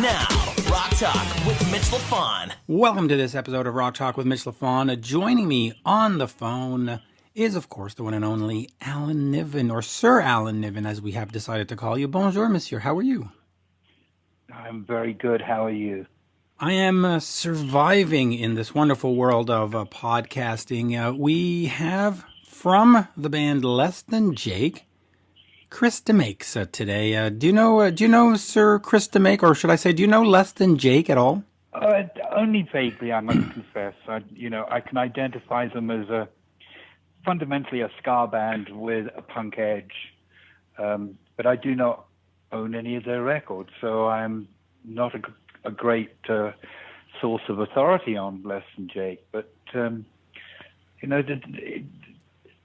Now, Rock Talk with Mitch Lafon. Welcome to this episode of Rock Talk with Mitch Lafon. Joining me on the phone is, of course, the one and only Alan Niven, or Sir Alan Niven, as we have decided to call you. Bonjour, monsieur. How are you? I'm very good. How are you? I am surviving in this wonderful world of podcasting. We have, from the band Less Than Jake, Chris DeMakes today. Do you know Sir Chris DeMakes, or should I say, do you know Less Than Jake at all? Only vaguely, I must confess. I can identify them as fundamentally a ska band with a punk edge, but I do not own any of their records, so I'm not a great source of authority on Less Than Jake. But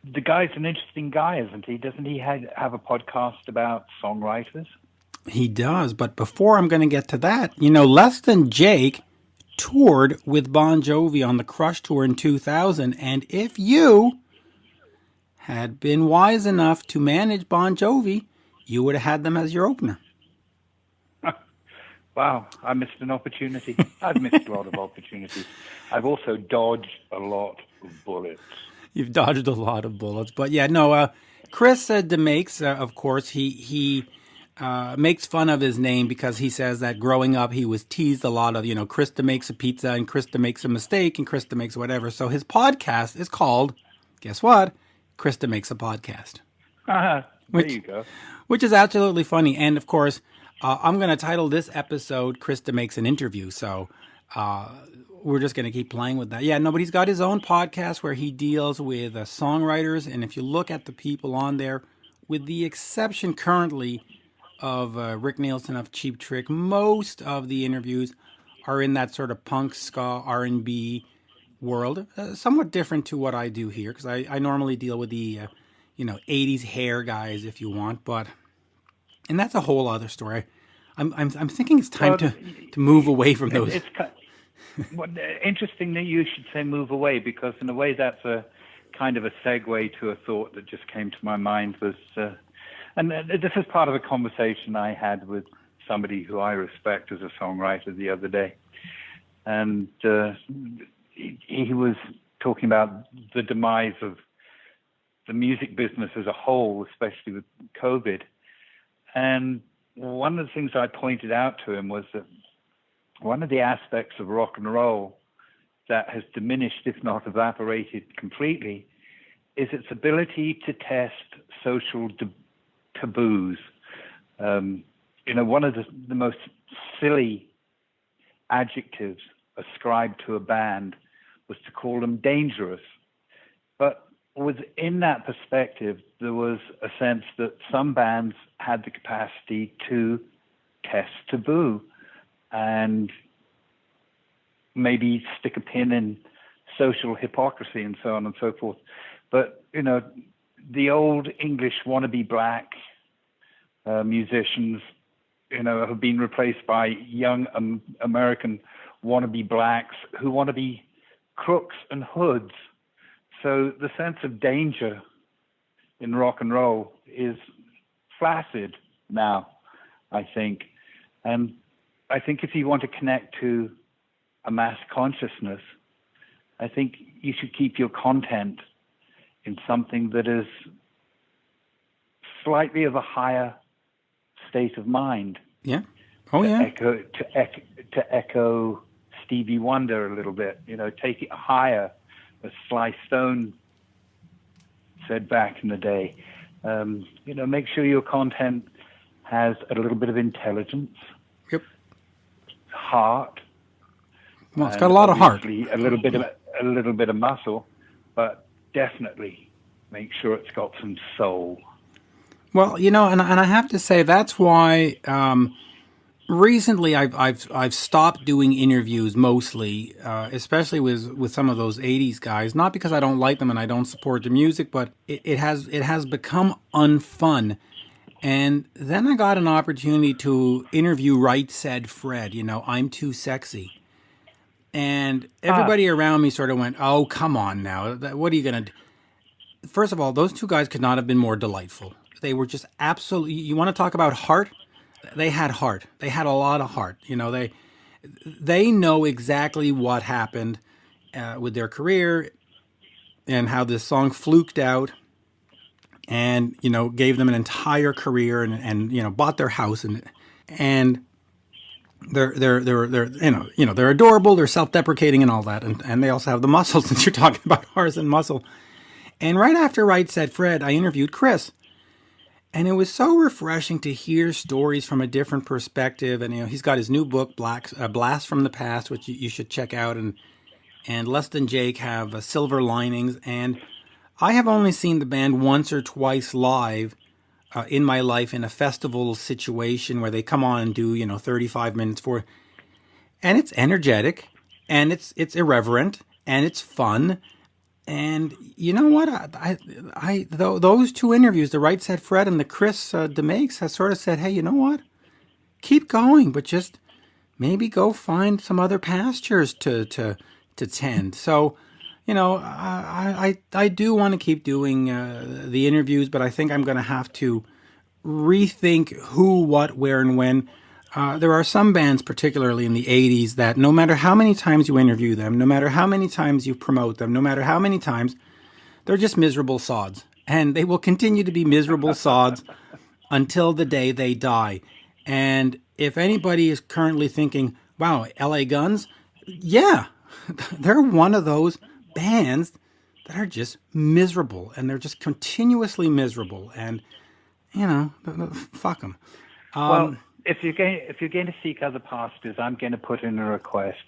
the guy's an interesting guy, isn't he? Doesn't he have a podcast about songwriters? He does, but before I'm going to get to that, Less Than Jake toured with Bon Jovi on the Crush Tour in 2000, and if you had been wise enough to manage Bon Jovi, you would have had them as your opener. Wow, I missed an opportunity. I've missed a lot of opportunities. I've also dodged a lot of bullets. You've dodged a lot of bullets, but yeah, no. Chris DeMakes, of course, he makes fun of his name because he says that growing up he was teased a lot of, Chris DeMakes a pizza and Chris DeMakes a mistake and Chris DeMakes whatever. So his podcast is called, guess what? Chris DeMakes a Podcast. There you go. Which is absolutely funny, and of course, I'm going to title this episode "Chris DeMakes an Interview." So. We're just going to keep playing with that. Yeah, no, but he's got his own podcast where he deals with songwriters. And if you look at the people on there, with the exception currently of Rick Nielsen of Cheap Trick, most of the interviews are in that sort of punk, ska, R&B world. Somewhat different to what I do here, because I normally deal with the, 80s hair guys, if you want. And that's a whole other story. I'm thinking it's time to move away from those. Well, interesting that you should say move away, because in a way that's a kind of a segue to a thought that just came to my mind was, and this is part of a conversation I had with somebody who I respect as a songwriter the other day. And he was talking about the demise of the music business as a whole, especially with COVID. And one of the things I pointed out to him was that one of the aspects of rock and roll that has diminished, if not evaporated completely, is its ability to test social taboos. One of the most silly adjectives ascribed to a band was to call them dangerous. But within that perspective, there was a sense that some bands had the capacity to test taboo and maybe stick a pin in social hypocrisy and so on and so forth. But, the old English wannabe black musicians, have been replaced by young American wannabe blacks who want to be crooks and hoods. So the sense of danger in rock and roll is flaccid now, I think. And I think if you want to connect to a mass consciousness, I think you should keep your content in something that is slightly of a higher state of mind. Yeah. Oh, yeah. To echo Stevie Wonder a little bit, take it higher, as Sly Stone said back in the day. Make sure your content has a little bit of intelligence. Yep. Heart. Well, it's got a lot of heart. A little bit of muscle, but definitely make sure it's got some soul. Well, and I have to say that's why recently I've stopped doing interviews mostly, especially with some of those '80s guys. Not because I don't like them and I don't support the music, but it has become unfun. And then I got an opportunity to interview Right Said Fred. I'm too sexy. And everybody around me sort of went, oh, come on now. What are you going to do? First of all, those two guys could not have been more delightful. They were just absolutely, you want to talk about heart? they had heart. They had a lot of heart. They know exactly what happened with their career and how this song fluked out and, gave them an entire career and bought their house and they're adorable, they're self-deprecating and all that. And they also have the muscle, since you're talking about horse and muscle. And right after Right Said Fred, I interviewed Chris. And it was so refreshing to hear stories from a different perspective. And, he's got his new book, Blast from the Past, which you should check out. And Less Than Jake have Silver Linings. And I have only seen the band once or twice live in my life in a festival situation where they come on and do, 35 minutes for. And it's energetic and it's irreverent and it's fun. And you know what? Those two interviews, the Right Said Fred and the Chris DeMakes, has sort of said, hey, you know what? Keep going, but just maybe go find some other pastures to tend. So, I do want to keep doing the interviews, but I think I'm going to have to rethink who, what, where, and when. There are some bands, particularly in the 80s, that no matter how many times you interview them, no matter how many times you promote them, no matter how many times, they're just miserable sods. And they will continue to be miserable sods until the day they die. And if anybody is currently thinking, wow, LA Guns, yeah, they're one of those bands that are just miserable. And they're just continuously miserable. And, fuck them. Well, if you're going to seek other pastors, I'm going to put in a request.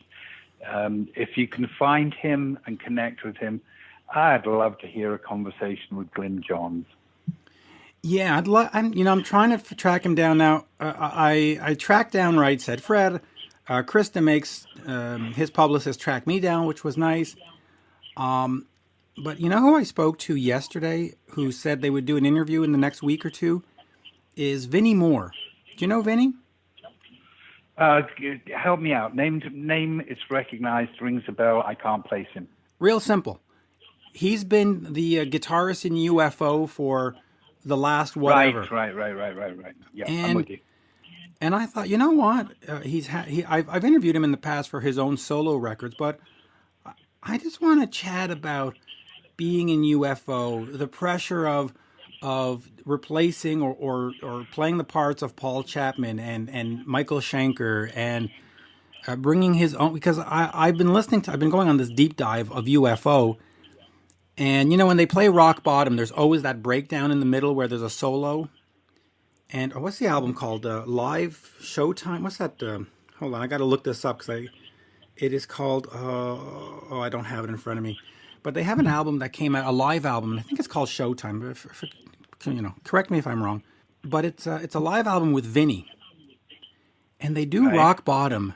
If you can find him and connect with him, I'd love to hear a conversation with Glyn Johns. Yeah, I'm trying to track him down now. I tracked down Right Said Fred. Chris DeMakes, his publicist, tracked me down, which was nice. But you know who I spoke to yesterday, who said they would do an interview in the next week or two, is Vinnie Moore. Do you know Vinny? Help me out. Name is recognized, rings a bell. I can't place him. Real simple. He's been the guitarist in UFO for the last whatever. Right. Yeah, and, I'm with you. And I thought, you know what? I've interviewed him in the past for his own solo records, but I just want to chat about being in UFO, the pressure of replacing or playing the parts of Paul Chapman and Michael Schenker and bringing his own, because I've been going on this deep dive of UFO, and when they play Rock Bottom, there's always that breakdown in the middle where there's a solo. And what's the album called? Live Showtime? What's that? Hold on, I got to look this up because it is called. I don't have it in front of me. But they have an album that came out, a live album, and I think it's called Showtime. Correct me if I'm wrong. But it's a live album with Vinny. And they do Rock Bottom.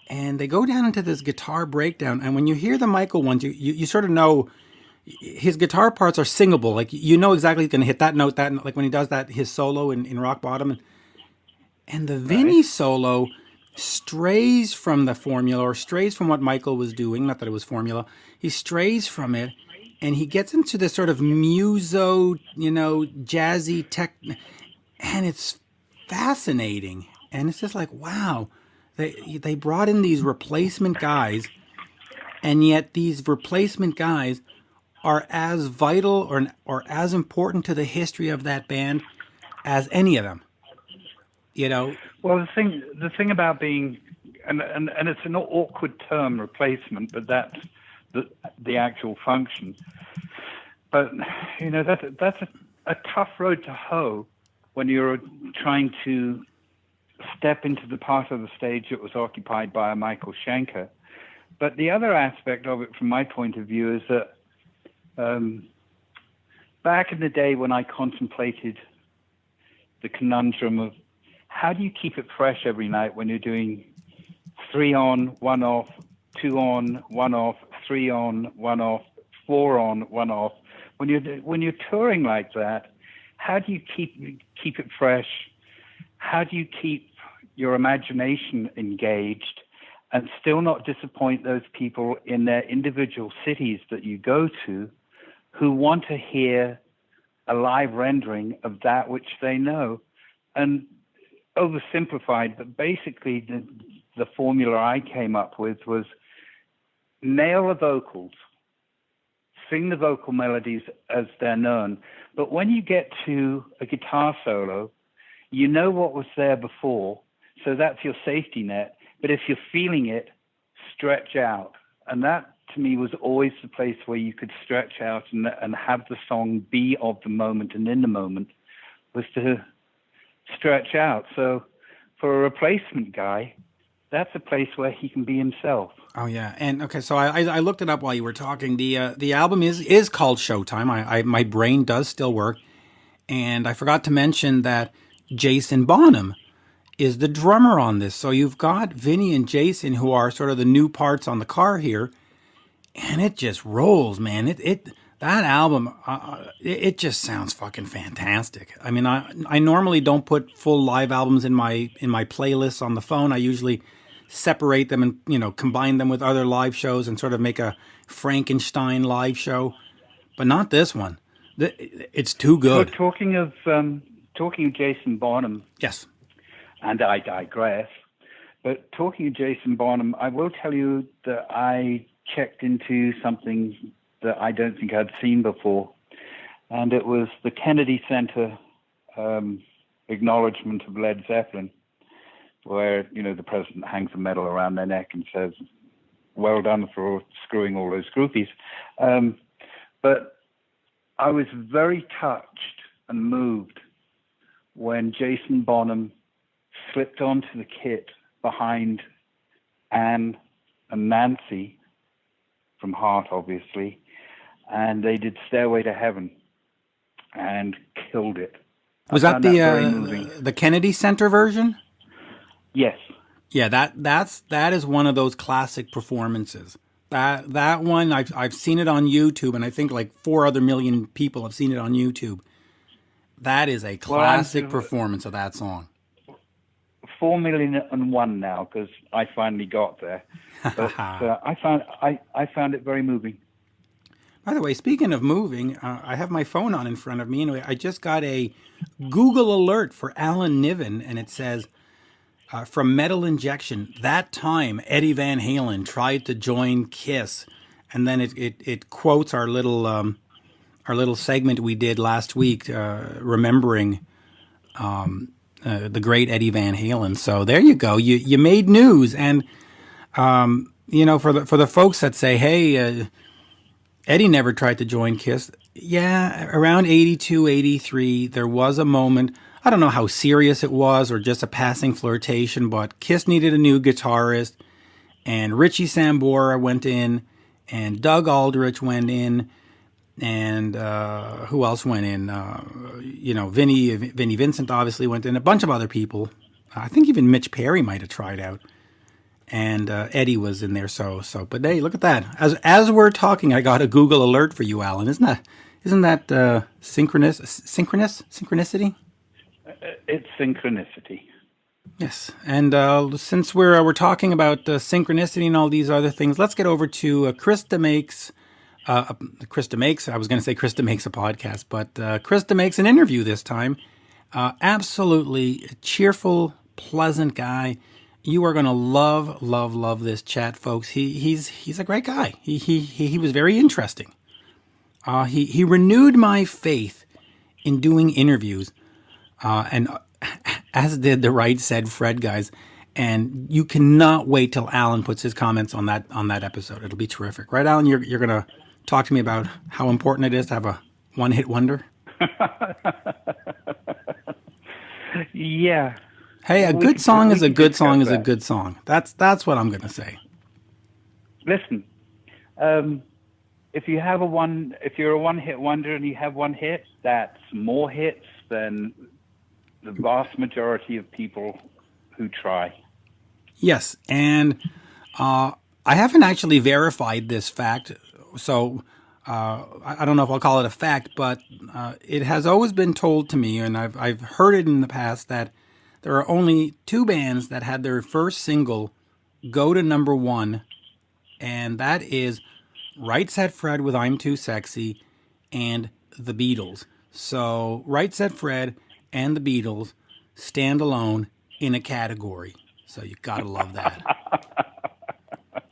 And they go down into this guitar breakdown. And when you hear the Michael ones, you sort of know his guitar parts are singable. Like, you know exactly he's going to hit that note, like when he does that, his solo in Rock Bottom. And the Vinny solo strays from the formula, or strays from what Michael was doing. Not that it was formula. He strays from it, and he gets into this sort of muso, jazzy tech, and it's fascinating. And it's just like, wow, they brought in these replacement guys, and yet these replacement guys are as vital or as important to the history of that band as any of them. Well, the thing about being, and it's an awkward term, replacement, but that's the actual function. But that's a tough road to hoe when you're trying to step into the part of the stage that was occupied by a Michael Schenker. But the other aspect of it, from my point of view, is that back in the day when I contemplated the conundrum of how do you keep it fresh every night when you're doing 3 on, 1 off, 2 on, 1 off, 3 on, 1 off, 4 on, 1 off. When you're touring like that, how do you keep it fresh? How do you keep your imagination engaged and still not disappoint those people in their individual cities that you go to who want to hear a live rendering of that which they know? And oversimplified, but basically the formula I came up with was nail the vocals, sing the vocal melodies as they're known. But when you get to a guitar solo, you know what was there before, so that's your safety net. But if you're feeling it, stretch out. And that, to me, was always the place where you could stretch out and have the song be of the moment and in the moment, was to stretch out. So for a replacement guy, that's a place where he can be himself. Oh yeah, and okay, so I looked it up while you were talking. The album is called Showtime. My brain does still work, and I forgot to mention that Jason Bonham is the drummer on this. So you've got Vinny and Jason, who are sort of the new parts on the car here, and it just rolls, man. That album, it just sounds fucking fantastic. I mean, I normally don't put full live albums in my playlists on the phone. I usually separate them and, you know, combine them with other live shows and sort of make a Frankenstein live show, but not this one. It's too good. So talking of Jason Bonham, yes, and I digress, but talking of Jason Bonham, I will tell you that I checked into something that I don't think I'd seen before, and it was the Kennedy Center acknowledgement of Led Zeppelin, where, you know, the president hangs a medal around their neck and says, "Well done for screwing all those groupies." But I was very touched and moved when Jason Bonham slipped onto the kit behind Anne and Nancy from Heart, obviously, and they did Stairway to Heaven and killed it. Was that the Kennedy Center version? Yes. Yeah, that is one of those classic performances. That one, I've seen it on YouTube, and I think like 4 other million people have seen it on YouTube. That is a classic performance of that song. 4,000,001 now, because I finally got there. But I found it very moving. By the way, speaking of moving, I have my phone on in front of me. Anyway, I just got a Google alert for Alan Niven, and it says, from Metal Injection, that time Eddie Van Halen tried to join Kiss, and then it quotes our little segment we did last week, remembering the great Eddie Van Halen. So there you go. You made news, and you know, for the folks that say, hey, Eddie never tried to join Kiss. Yeah, around 82, 83, there was a moment. I don't know how serious it was or just a passing flirtation, but Kiss needed a new guitarist, and Richie Sambora went in, and Doug Aldrich went in, and who else went in? You know, Vinny Vincent obviously went in. A bunch of other people. I think even Mitch Perry might have tried out, and Eddie was in there. So. But hey, look at that. As we're talking, I got a Google alert for you, Alan. Isn't that synchronicity? It's synchronicity. Yes, and since we're talking about synchronicity and all these other things, let's get over to Chris DeMakes. Chris DeMakes. I was going to say Chris DeMakes a podcast, but Chris DeMakes an interview this time. Absolutely cheerful, pleasant guy. You are going to love this chat, folks. He's a great guy. He was very interesting. He renewed my faith in doing interviews, and as did the Right Said Fred guys. And you cannot wait till Alan puts his comments on that episode. It'll be terrific, right, Alan? You're going to talk to me about how important it is to have a one-hit wonder. Yeah. Hey, a good song is a good song is a good song. That's what I'm going to say. Listen, if you're a one-hit wonder and you have one hit, that's more hits than the vast majority of people who try. Yes, and I haven't actually verified this fact, so I don't know if I'll call it a fact, but it has always been told to me, and I've heard it in the past, that there are only 2 bands that had their first single go to number 1, and that is Right Said Fred with I'm Too Sexy and the Beatles. So Right Said Fred and the Beatles stand alone in a category. So you got to love that.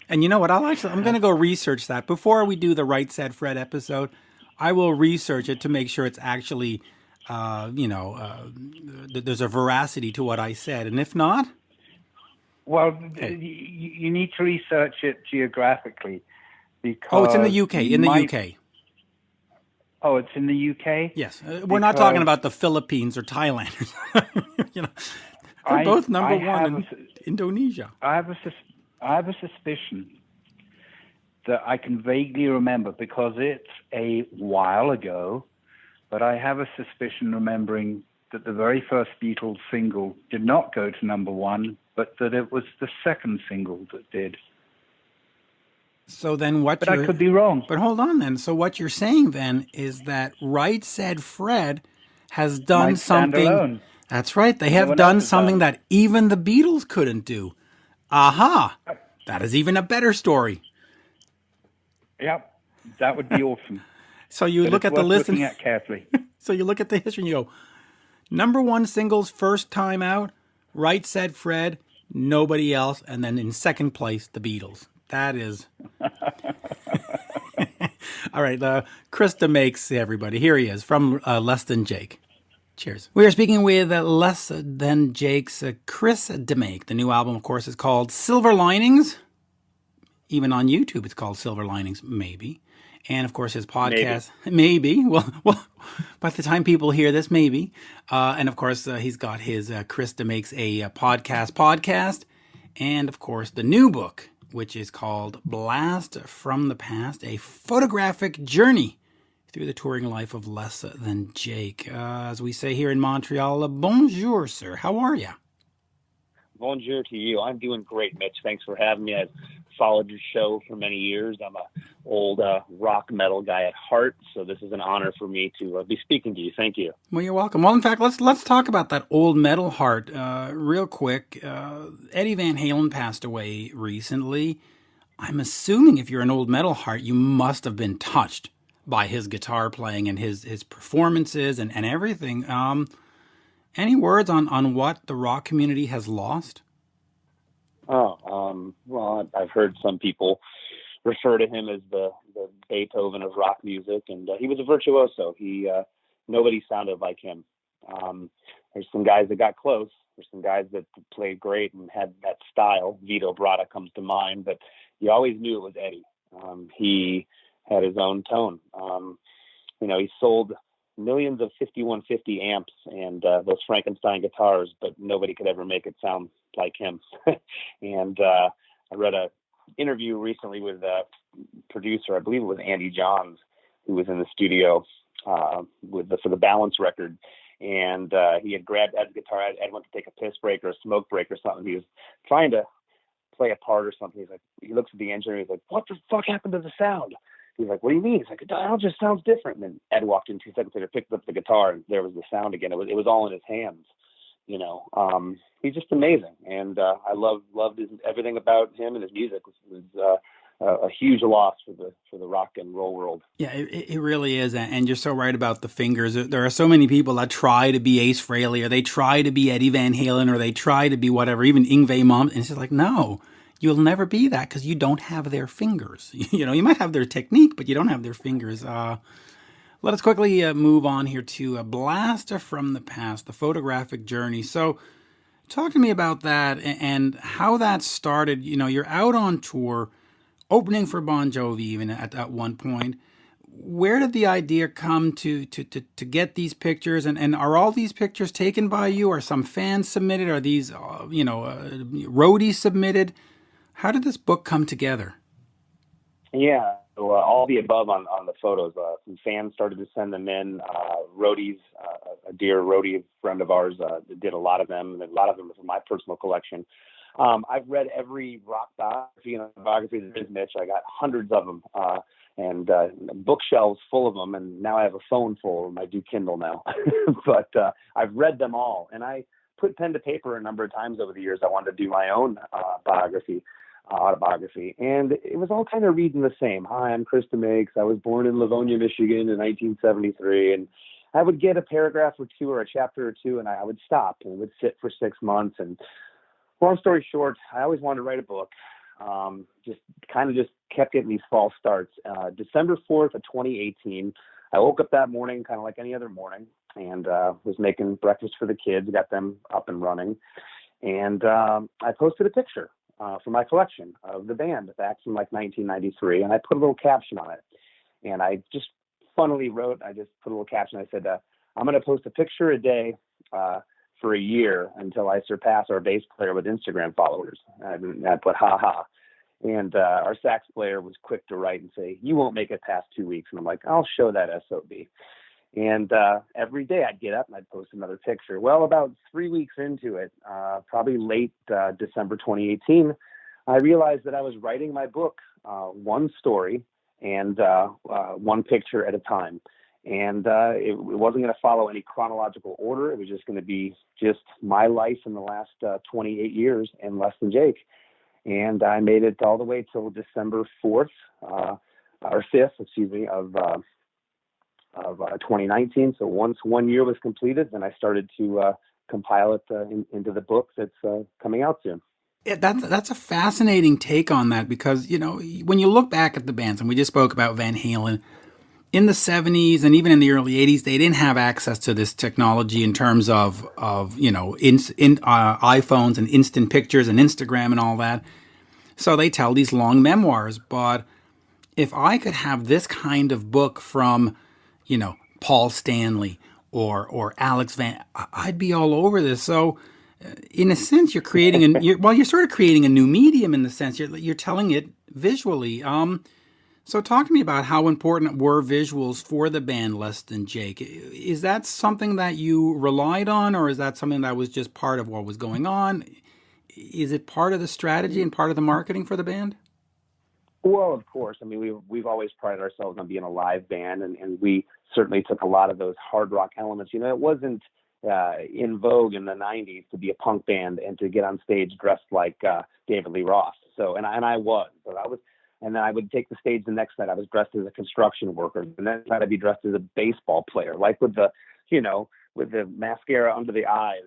And you know what? I'm going to go research that. Before we do the Right Said Fred episode, I will research it to make sure it's actually, there's a veracity to what I said. And if not? Well, you need to research it geographically. Because oh, it's in the UK, UK. Oh, it's in the UK? Yes. We're not talking about the Philippines or Thailand. They're both number one in Indonesia. I have a suspicion that I can vaguely remember because it's a while ago, but I have a suspicion remembering that the very first Beatles single did not go to number one, but that it was the second single that did. So then But I could be wrong. But hold on then. So what you're saying then is that Right Said Fred has done something. Alone. That's right. They have done something that even the Beatles couldn't do. Aha! That is even a better story. Yep. That would be awesome. So you look at the list looking at carefully. So you look at the history and you go, number one singles first time out, Right Said Fred, nobody else, and then in second place, the Beatles. That is... All right, Chris DeMakes, everybody. Here he is from Less Than Jake. Cheers. We are speaking with Less Than Jake's Chris DeMakes. The new album, of course, is called Silver Linings. Even on YouTube, it's called Silver Linings, maybe. And, of course, his podcast, maybe. Well, by the time people hear this, maybe. And, of course, he's got his Chris DeMakes A Podcast. And, of course, the new book, which is called Blast from the Past, a photographic journey through the touring life of Less Than Jake. As we say here in Montreal, bonjour, sir. How are you? Bonjour to you. I'm doing great, Mitch. Thanks for having me. I've followed your show for many years. I'm an old rock metal guy at heart, so this is an honor for me to be speaking to you. Thank you. Well, you're welcome. Well, in fact, let's talk about that old metal heart real quick. Eddie Van Halen passed away recently. I'm assuming if you're an old metal heart, you must have been touched by his guitar playing and his performances and everything. Any words on what the rock community has lost? Well, I've heard some people refer to him as the Beethoven of rock music, and he was a virtuoso. Nobody sounded like him. There's some guys that got close. There's some guys that played great and had that style. Vito Bratta comes to mind, but you always knew it was Eddie. He had his own tone. He sold millions of 5150 amps and those Frankenstein guitars, but nobody could ever make it sound like him. And I read a interview recently with a producer, I believe it was Andy Johns, who was in the studio for the Balance record. And he had grabbed Ed's guitar. Ed went to take a piss break or a smoke break or something. He was trying to play a part or something. He looks at the engineer. He's like, "What the fuck happened to the sound?" He's like, "What do you mean?" He's like, "It all just sounds different." And then Ed walked in 2 seconds later, picked up the guitar, and there was the sound again. It was all in his hands. He's just amazing, and I loved everything about him and his music. Was a huge loss for the rock and roll world. Yeah, it really is, and you're so right about the fingers. There are so many people that try to be Ace Frehley, or they try to be Eddie Van Halen, or they try to be whatever, even Yngwie Malmsteen, and it's just like, no. You'll never be that because you don't have their fingers. You might have their technique, but you don't have their fingers. Let us quickly move on here to a Blast from the Past, the photographic journey. So talk to me about that and how that started. You're out on tour, opening for Bon Jovi even at one point. Where did the idea come to get these pictures? And are all these pictures taken by you? Are some fans submitted? Are these, roadies submitted? How did this book come together? Yeah, so, all the above on the photos. Some fans started to send them in. Roadies, a dear roadie friend of ours, did a lot of them, and a lot of them are from my personal collection. I've read every rock biography and biography there is, Mitch. I got hundreds of them, and bookshelves full of them, and now I have a phone full of them. I do Kindle now. But I've read them all, and I put pen to paper a number of times over the years. I wanted to do my own autobiography, and it was all kind of reading the same. Hi, I'm Chris DeMakes. I was born in Livonia, Michigan in 1973, and I would get a paragraph or two or a chapter or two, and I would stop and would sit for 6 months. And long story short, I always wanted to write a book. Just kept getting these false starts. December 4th of 2018, I woke up that morning kind of like any other morning, and was making breakfast for the kids, got them up and running. And I posted a picture from my collection of the band back from like 1993, and I put a little caption on it. And I just funnily wrote, I just put a little caption. I said, I'm going to post a picture a day for a year until I surpass our bass player with Instagram followers. And I put, ha ha. And our sax player was quick to write and say, you won't make it past 2 weeks. And I'm like, I'll show that SOB. And every day I'd get up and I'd post another picture. Well, about 3 weeks into it, probably late December 2018, I realized that I was writing my book, one story and one picture at a time. And it wasn't going to follow any chronological order. It was just going to be just my life in the last 28 years and Less Than Jake. And I made it all the way till December 4th, or 5th, of 2019. So once 1 year was completed, then I started to compile it into the book that's coming out soon. That's a fascinating take on that, because, you know, when you look back at the bands, and we just spoke about Van Halen, in the 70s and even in the early 80s, they didn't have access to this technology in terms of you know, iPhones and instant pictures and Instagram and all that. So they tell these long memoirs. But if I could have this kind of book from, you know, Paul Stanley or Alex Van, I'd be all over this. So in a sense, you're creating you're sort of creating a new medium in the sense you're telling it visually. So talk to me about how important were visuals for the band Less Than Jake. Is that something that you relied on, or is that something that was just part of what was going on? Is it part of the strategy and part of the marketing for the band? Well, of course. I mean, we've always prided ourselves on being a live band, and we certainly took a lot of those hard rock elements. You know, it wasn't in vogue in the 90s to be a punk band and to get on stage dressed like David Lee Roth. So, and I was. So I was. And then I would take the stage the next night. I was dressed as a construction worker. The next night I'd be dressed as a baseball player, like with the mascara under the eyes,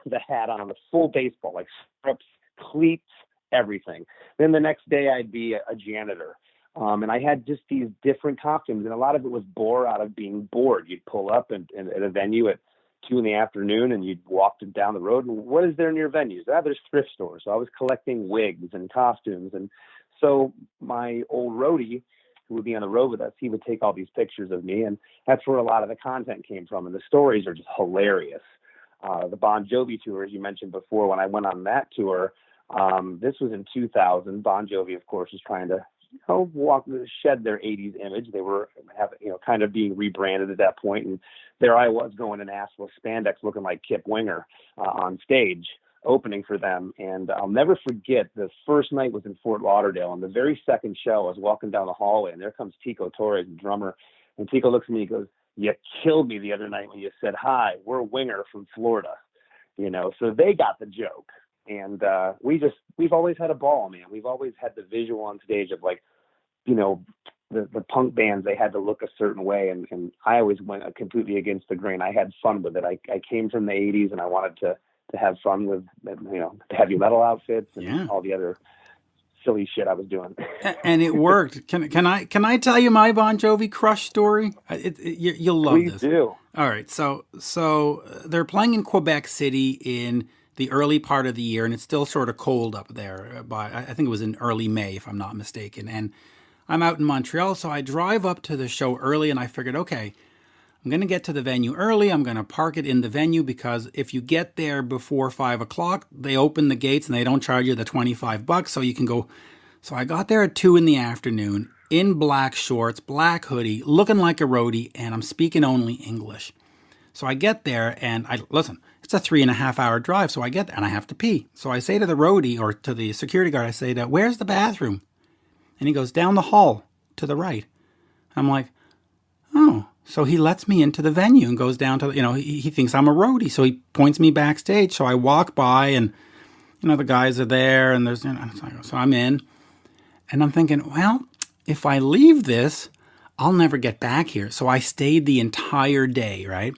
the hat on, the full baseball, like strips, cleats, everything. Then the next day I'd be a janitor. And I had just these different costumes, and a lot of it was born out of being bored. You'd pull up at a venue at 2 p.m, and you'd walk down the road, and what is there near venues? There's thrift stores. So I was collecting wigs and costumes. And so my old roadie, who would be on the road with us, he would take all these pictures of me, and that's where a lot of the content came from. And the stories are just hilarious. The Bon Jovi tour, as you mentioned before, when I went on that tour, this was in 2000. Bon Jovi, of course, was trying to shed their 80s image. They were kind of being rebranded at that point. And there I was going in assless spandex looking like Kip Winger on stage, opening for them. And I'll never forget, the first night was in Fort Lauderdale, and the very second show I was walking down the hallway, and there comes Tico Torres, the drummer, and Tico looks at me and goes, "You killed me the other night when you said, 'Hi, we're Winger from Florida.'" You know, so they got the joke. And we've always had a ball, man. We've always had the visual on stage of, like, you know, the punk bands, they had to look a certain way, and I always went completely against the grain. I had fun with it. I came from the 80s, and I wanted to have fun with, you know, the heavy metal outfits and all the other silly shit I was doing. And it worked. Can I tell you my Bon Jovi crush story? You'll love Please this. do. All right. So they're playing in Quebec City in the early part of the year, and it's still sort of cold up there. I think it was in early May, if I'm not mistaken. And I'm out in Montreal, so I drive up to the show early, and I figured, okay, I'm going to get to the venue early. I'm going to park it in the venue, because if you get there before 5 o'clock, they open the gates and they don't charge you the $25, so you can go. So I got there at 2 p.m. in black shorts, black hoodie, looking like a roadie, and I'm speaking only English. So I get there, and listen, it's a 3.5 hour drive. So I get there and I have to pee. So I say to the roadie, or to the security guard, I say, "Where's the bathroom?" And he goes, "Down the hall to the right." I'm like, "Oh." So he lets me into the venue and goes down to, he thinks I'm a roadie. So he points me backstage. So I walk by, and, the guys are there, and so I'm in, and I'm thinking, well, if I leave this, I'll never get back here. So I stayed the entire day, right?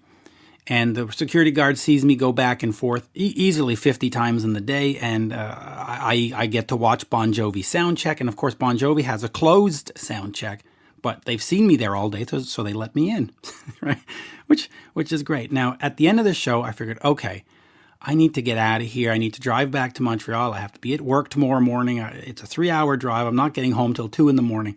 And the security guard sees me go back and forth easily 50 times in the day. And I get to watch Bon Jovi sound check. And of course, Bon Jovi has a closed sound check, but they've seen me there all day. So they let me in, right? Which is great. Now, at the end of the show, I figured, okay, I need to get out of here. I need to drive back to Montreal. I have to be at work tomorrow morning. It's a 3-hour drive. I'm not getting home till 2 a.m.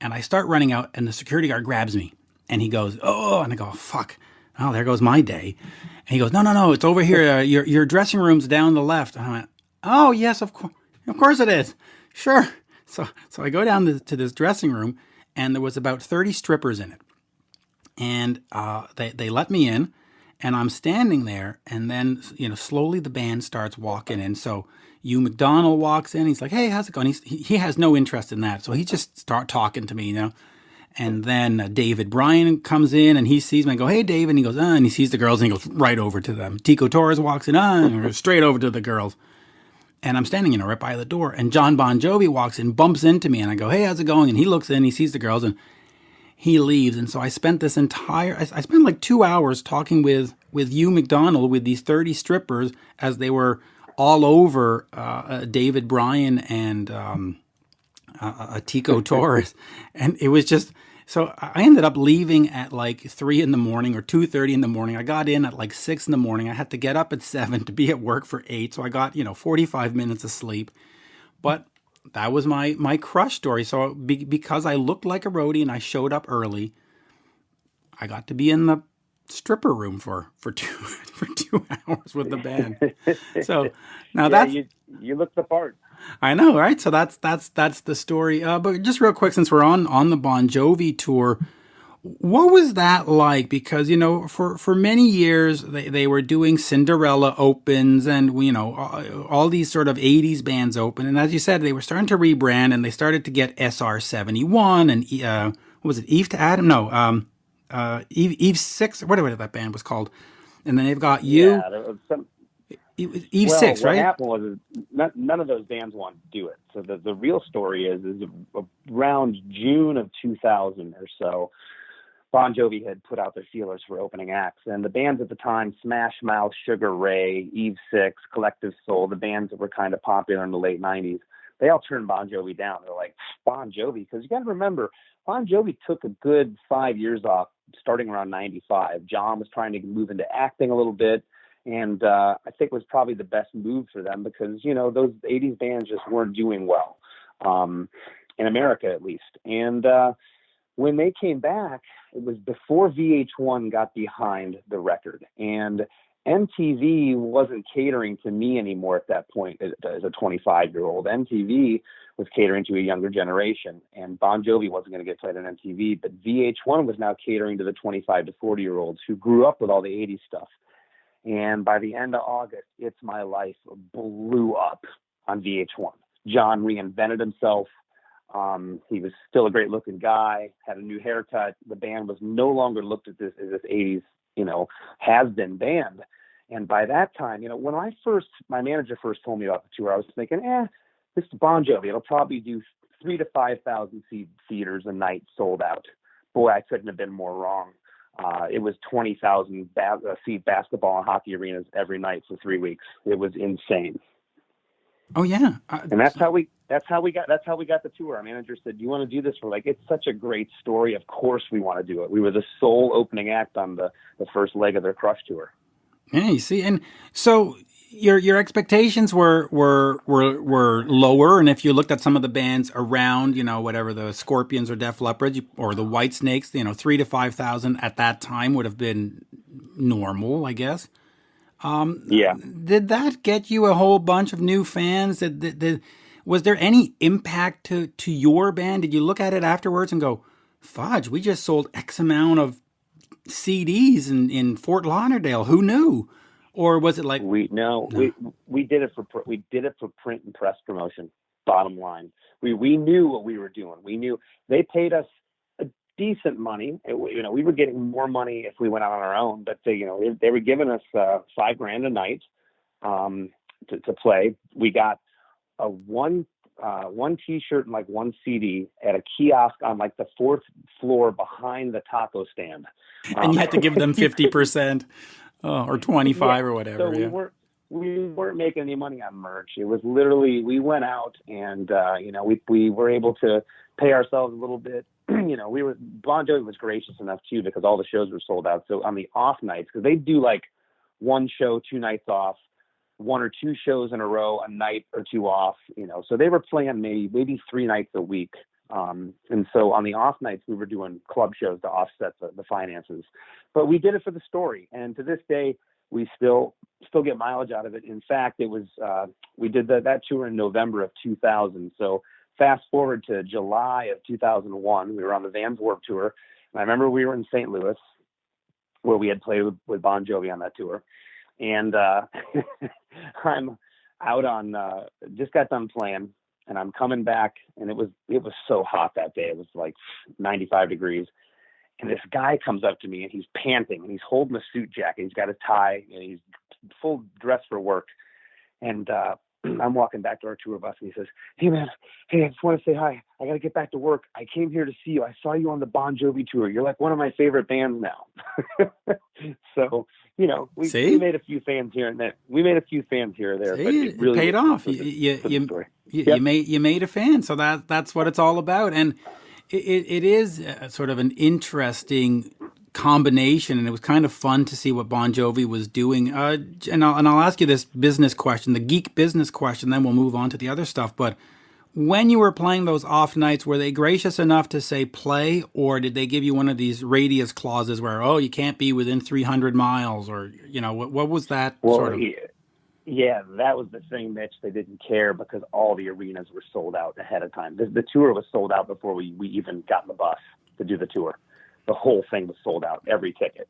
And I start running out, and the security guard grabs me. And he goes, oh, and I go, fuck. Oh, there goes my day. And he goes, no, it's over here. Your dressing room's down the left. And I went, oh, yes, of course it is. Sure. So I go down to this dressing room, and there was about 30 strippers in it. And they let me in, and I'm standing there, and then, slowly the band starts walking in. So Hugh McDonald walks in. He's like, hey, how's it going? He has no interest in that. So he just start talking to me, And then David Bryan comes in, and he sees me. I go, hey, David. And he goes, and he sees the girls, and he goes right over to them. Tico Torres walks in, and goes straight over to the girls. And I'm standing, right by the door. And John Bon Jovi walks in, bumps into me, and I go, hey, how's it going? And he looks in, he sees the girls, and he leaves. And so I spent I spent like 2 hours talking with Hugh McDonald, with these 30 strippers, as they were all over David Bryan and Tico Torres. And it was just, so I ended up leaving at like 3 a.m. or 2:30 a.m. I got in at like 6 a.m. I had to get up at 7 to be at work for 8. So I got, 45 minutes of sleep. But that was my crush story. So because I looked like a roadie and I showed up early, I got to be in the stripper room for 2 hours with the band. So now you look the part. I know, right? So that's the story. But just real quick, since we're on the Bon Jovi tour, what was that like? Because for many years they were doing Cinderella opens and all these sort of 80s bands open, and as you said, they were starting to rebrand, and they started to get SR71 and what was it, Eve to Adam? No, Eve 6, whatever that band was called, and then they've got you. Yeah, there was some. Eve 6, right? What happened was none of those bands wanted to do it. So the real story is around June of 2000 or so, Bon Jovi had put out their feelers for opening acts. And the bands at the time, Smash Mouth, Sugar Ray, Eve 6, Collective Soul, the bands that were kind of popular in the late 90s, they all turned Bon Jovi down. They're like, Bon Jovi? Because you got to remember, Bon Jovi took a good 5 years off starting around 95. John was trying to move into acting a little bit. And I think it was probably the best move for them because, those 80s bands just weren't doing well, in America at least. And when they came back, it was before VH1 got behind the record. And MTV wasn't catering to me anymore at that point as a 25-year-old. MTV was catering to a younger generation. And Bon Jovi wasn't going to get played on MTV. But VH1 was now catering to the 25 to 40-year-olds who grew up with all the 80s stuff. And by the end of August, It's My Life blew up on VH1. John reinvented himself. He was still a great looking guy, had a new haircut. The band was no longer looked at this as this 80s, has been band. And by that time, when my manager first told me about the tour, I was thinking, this is Bon Jovi. It'll probably do 3,000 to 5,000 theaters a night sold out. Boy, I couldn't have been more wrong. It was 20,000 seat basketball and hockey arenas every night for 3 weeks. It was insane. Oh yeah, and that's how we got the tour. Our manager said, "Do you want to do this?" We're like, "It's such a great story. Of course we want to do it." We were the sole opening act on the first leg of their Crush tour. Yeah, you see, and so your expectations were lower, and if you looked at some of the bands around, whatever the Scorpions or Def Leppard or the White Snakes, 3,000 to 5,000 at that time would have been normal, I guess. Yeah. Did that get you a whole bunch of new fans? Was there any impact to your band? Did you look at it afterwards and go, fudge, we just sold X amount of CDs in Fort Lauderdale. Who knew? Or was it like we did it for print and press promotion. Bottom line, we knew what we were doing. We knew they paid us a decent money. We were getting more money if we went out on our own, but they were giving us $5,000 a night to play. We got one T-shirt and like one CD at a kiosk on like the 4th floor behind the taco stand. And you had to give them 50% or 25 or whatever. So we weren't making any money on merch. It was literally, we went out and, we were able to pay ourselves a little bit. Bon Jovi was gracious enough too, because all the shows were sold out. So on the off nights, because they do like one show, 2 nights off, 1 or 2 shows in a row, a night or 2 off, so they were playing maybe 3 nights a week. And so on the off nights, we were doing club shows to offset the finances, but we did it for the story. And to this day, we still get mileage out of it. In fact, it was, we did that tour in November of 2000. So fast forward to July of 2001, we were on the Vans Warped Tour. And I remember we were in St. Louis, where we had played with Bon Jovi on that tour. And I'm out on, just got done playing, and I'm coming back, and it was so hot that day. It was like 95 degrees. And this guy comes up to me, and he's panting, and he's holding a suit jacket. He's got a tie, and he's full dress for work. And I'm walking back to our tour bus, and he says, "Hey man, I just want to say hi. I got to get back to work. I came here to see you. I saw you on the Bon Jovi tour. You're like one of my favorite bands now." So, we made a few fans here and there. We made a few fans here or there, but it really paid off. You made a fan. So that's what it's all about. And it is sort of an interesting combination, and it was kind of fun to see what Bon Jovi was doing. And I'll ask you this business question, the geek business question, then we'll move on to the other stuff. But when you were playing those off nights, were they gracious enough to say play, or did they give you one of these radius clauses where, you can't be within 300 miles, or, what was that sort of? Yeah, that was the thing, Mitch. They didn't care because all the arenas were sold out ahead of time. The tour was sold out before we even got in the bus to do the tour. The whole thing was sold out, every ticket.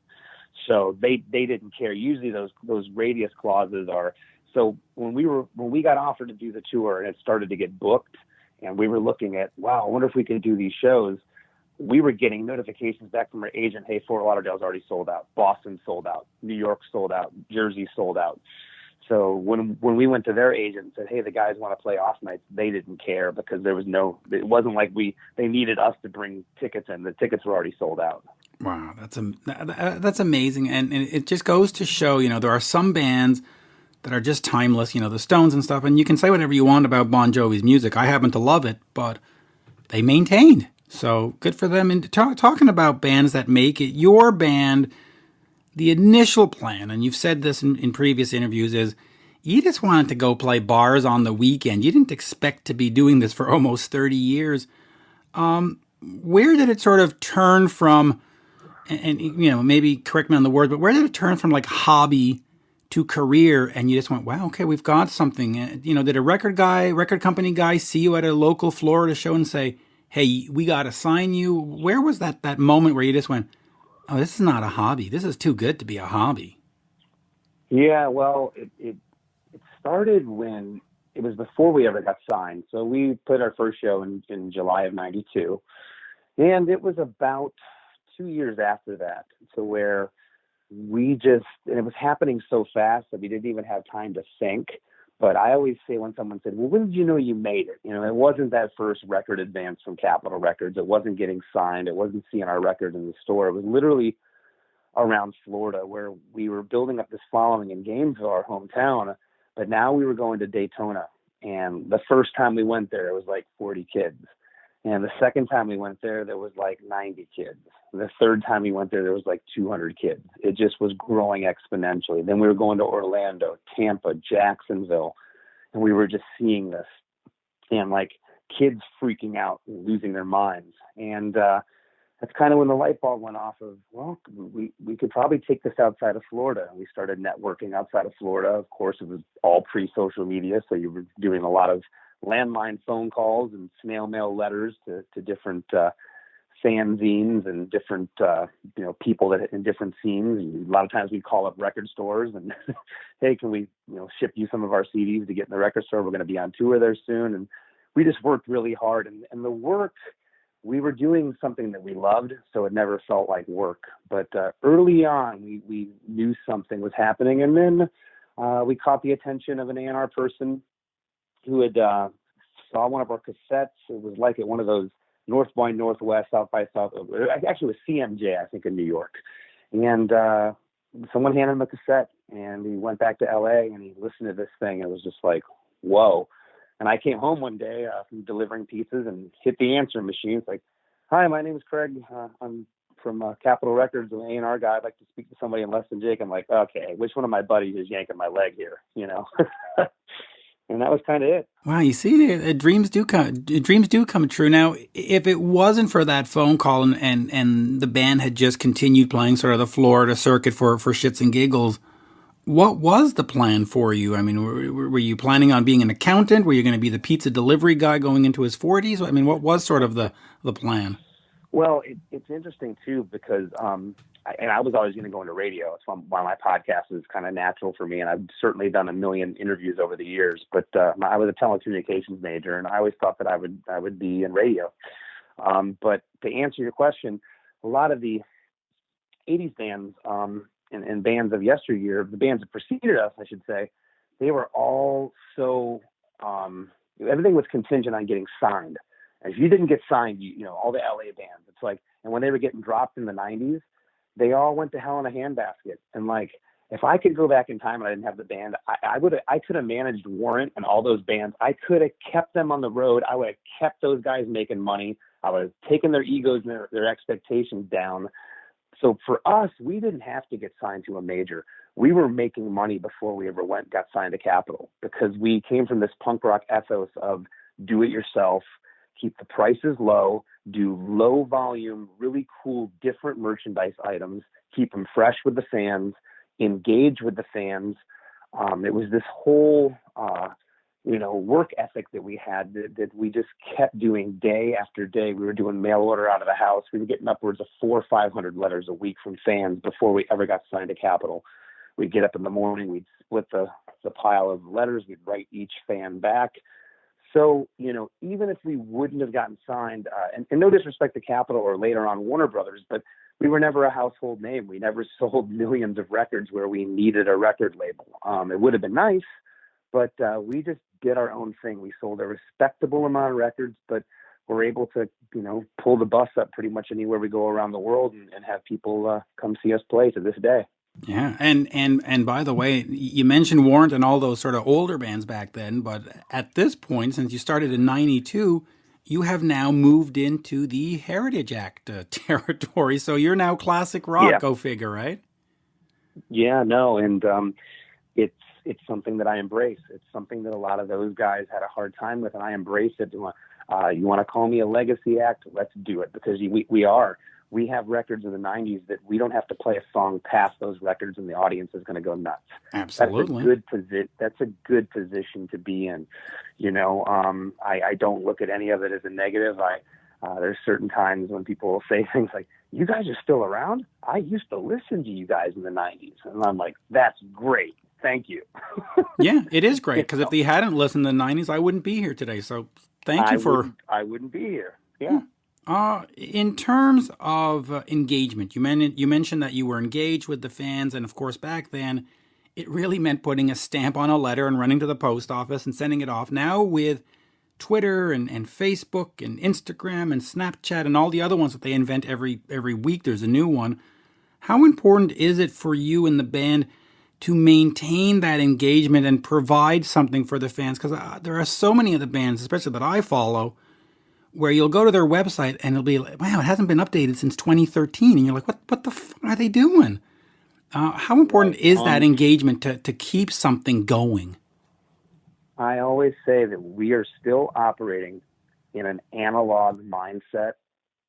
So they didn't care. Usually those radius clauses are, so when we got offered to do the tour and it started to get booked, and we were looking at, wow, I wonder if we could do these shows, we were getting notifications back from our agent, hey, Fort Lauderdale's already sold out, Boston sold out, New York sold out, Jersey sold out. So when we went to their agent and said, hey, the guys want to play off nights, they didn't care because it wasn't like they needed us to bring tickets in. The tickets were already sold out. Wow, that's amazing. And it just goes to show, there are some bands that are just timeless, the Stones and stuff, and you can say whatever you want about Bon Jovi's music. I happen to love it, but they maintained. So good for them. And talking about bands that make it, your band, the initial plan, and you've said this in previous interviews, is you just wanted to go play bars on the weekend. You didn't expect to be doing this for almost 30 years. Where did it sort of turn from, and maybe correct me on the word, but where did it turn from like hobby to career, and you just went, wow, okay, we've got something? Did a record company guy see you at a local Florida show and say, hey, we got to sign you? Where was that moment where you just went, oh, this is not a hobby. This is too good to be a hobby? Yeah, well, it started when it was before we ever got signed. So we put our first show in July of 92. And it was about 2 years after that, to where and it was happening so fast that we didn't even have time to think. But I always say, when someone said, well, when did you know you made it? It wasn't that first record advance from Capitol Records. It wasn't getting signed. It wasn't seeing our record in the store. It was literally around Florida, where we were building up this following in Gainesville, our hometown. But now we were going to Daytona. And the first time we went there, it was like 40 kids. And the second time we went there was like 90 kids. The third time we went there was like 200 kids. It just was growing exponentially. Then we were going to Orlando, Tampa, Jacksonville, and we were just seeing this, and like kids freaking out and losing their minds. And that's kind of when the light bulb went off of, well, we could probably take this outside of Florida. And we started networking outside of Florida. Of course, it was all pre-social media, so you were doing a lot of landline phone calls and snail mail letters to different fanzines and different people that in different scenes. And a lot of times we'd call up record stores and hey, can we ship you some of our CDs to get in the record store? We're going to be on tour there soon. And we just worked really hard, and the work, we were doing something that we loved, so it never felt like work. But early on, we knew something was happening, and then we caught the attention of an A&R person who had saw one of our cassettes. It was like at one of those North by Northwest, South by South. Actually, it was CMJ, I think, in New York. And someone handed him a cassette, and he went back to LA and he listened to this thing. It was just like, whoa. And I came home one day from delivering pizzas and hit the answering machine. It's like, hi, my name is Craig. I'm from Capitol Records, an A&R guy. I'd like to speak to somebody in Less Than Jake. I'm like, okay, which one of my buddies is yanking my leg here? You know? And that was kind of it. Wow, you see, dreams do come true. Now, if it wasn't for that phone call and the band had just continued playing sort of the Florida circuit for shits and giggles, what was the plan for you? I mean, were you planning on being an accountant? Were you going to be the pizza delivery guy going into his 40s? I mean, what was sort of the plan? Well, it's interesting, too, because I was always going to go into radio. It's why my podcast is kind of natural for me, and I've certainly done a million interviews over the years. But I was a telecommunications major, and I always thought that I would be in radio. But to answer your question, a lot of the 80s bands and bands of yesteryear, the bands that preceded us, I should say, they were all so everything was contingent on getting signed. And if you didn't get signed, you know, all the LA bands, it's like, and when they were getting dropped in the 90s, they all went to hell in a handbasket. And like, if I could go back in time and I didn't have the band, I could have managed Warrant and all those bands. I could have kept them on the road. I would have kept those guys making money. I would have taken their egos and their expectations down. So for us, we didn't have to get signed to a major. We were making money before we ever got signed to Capitol, because we came from this punk rock ethos of do it yourself, keep the prices low, do low volume, really cool, different merchandise items, keep them fresh with the fans, engage with the fans. It was this whole, work ethic that we had that we just kept doing day after day. We were doing mail order out of the house. We were getting upwards of 400 or 500 letters a week from fans before we ever got signed to Capitol. We'd get up in the morning, we'd split the pile of letters, we'd write each fan back. So, you know, even if we wouldn't have gotten signed, and no disrespect to Capitol or later on Warner Brothers, but we were never a household name. We never sold millions of records where we needed a record label. It would have been nice, but we just did our own thing. We sold a respectable amount of records, but we're able to, you know, pull the bus up pretty much anywhere we go around the world and have people come see us play to this day. Yeah, and by the way, you mentioned Warrant and all those sort of older bands back then, but at this point, since you started in '92, you have now moved into the Heritage Act territory. So you're now classic rock. Yeah. Go figure, right? Yeah, no, and it's something that I embrace. It's something that a lot of those guys had a hard time with, and I embrace it. You want to call me a legacy act? Let's do it, because we are. We have records in the 90s that we don't have to play a song past those records and the audience is going to go nuts. Absolutely. That's a good position to be in. You know, I don't look at any of it as a negative. There's certain times when people will say things like, you guys are still around? I used to listen to you guys in the 90s. And I'm like, that's great. Thank you. Yeah, it is great, because if they hadn't listened in the 90s, I wouldn't be here today. So thank you I wouldn't be here. Yeah. In terms of engagement, you mentioned that you were engaged with the fans, and of course back then, it really meant putting a stamp on a letter and running to the post office and sending it off. Now with Twitter and Facebook and Instagram and Snapchat and all the other ones that they invent every week, there's a new one. How important is it for you and the band to maintain that engagement and provide something for the fans? Because there are so many of the bands, especially that I follow, where you'll go to their website and it'll be like, wow, it hasn't been updated since 2013. And you're like, what the fuck are they doing? How important is that engagement to keep something going? I always say that we are still operating in an analog mindset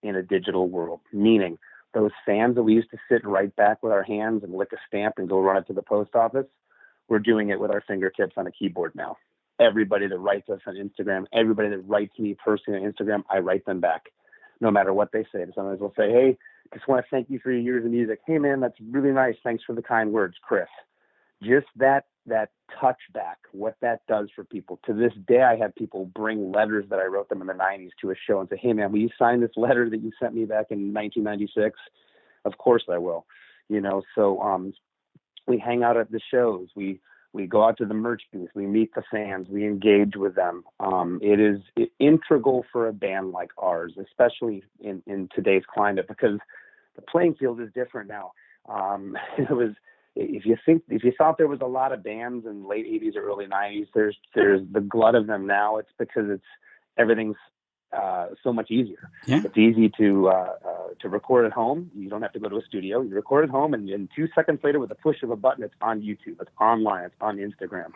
in a digital world, meaning those fans that we used to sit and write back with our hands and lick a stamp and go run it to the post office, we're doing it with our fingertips on a keyboard now. Everybody that writes us on Instagram, everybody that writes me personally on Instagram, I write them back, no matter what they say. Sometimes they'll say, hey, just want to thank you for your years of music. Hey, man, that's really nice. Thanks for the kind words, Chris. Just that touch back, what that does for people. To this day, I have people bring letters that I wrote them in the 90s to a show and say, hey, man, will you sign this letter that you sent me back in 1996? Of course I will. You know, so we hang out at the shows. We We go out to the merch booth. We meet the fans. We engage with them. It is integral for a band like ours, especially in today's climate, because the playing field is different now. It was, if you thought there was a lot of bands in late 80s or early 90s, there's the glut of them now. It's because everything's so much easier. Yeah. It's easy to record at home. You don't have to go to a studio. You record at home, and 2 seconds later, with a push of a button, it's on YouTube, it's online, it's on Instagram.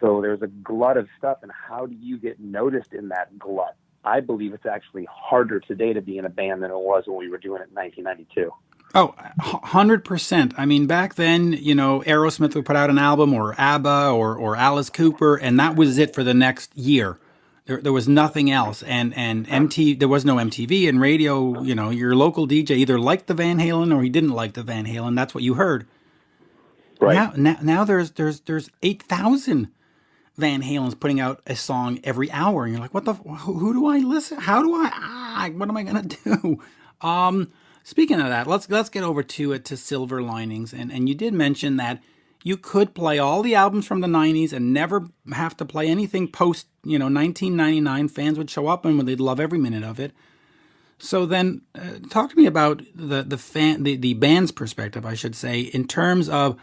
So there's a glut of stuff, and how do you get noticed in that glut? I believe it's actually harder today to be in a band than it was when we were doing it in 1992. Oh, 100%. I mean, back then, Aerosmith would put out an album, or ABBA, or Alice Cooper, and that was it for the next year. There was nothing else, and there was no MTV and radio. Your local DJ either liked the Van Halen or he didn't like the Van Halen. That's what you heard. Right. Now there's 8,000 Van Halen's putting out a song every hour, and you're like, who do I listen? How do what am I gonna do? Speaking of that, let's get over to Silver Linings, and you did mention that you could play all the albums from the 90s and never have to play anything post, 1999. Fans would show up and they'd love every minute of it. So then talk to me about the band's perspective, I should say, in terms of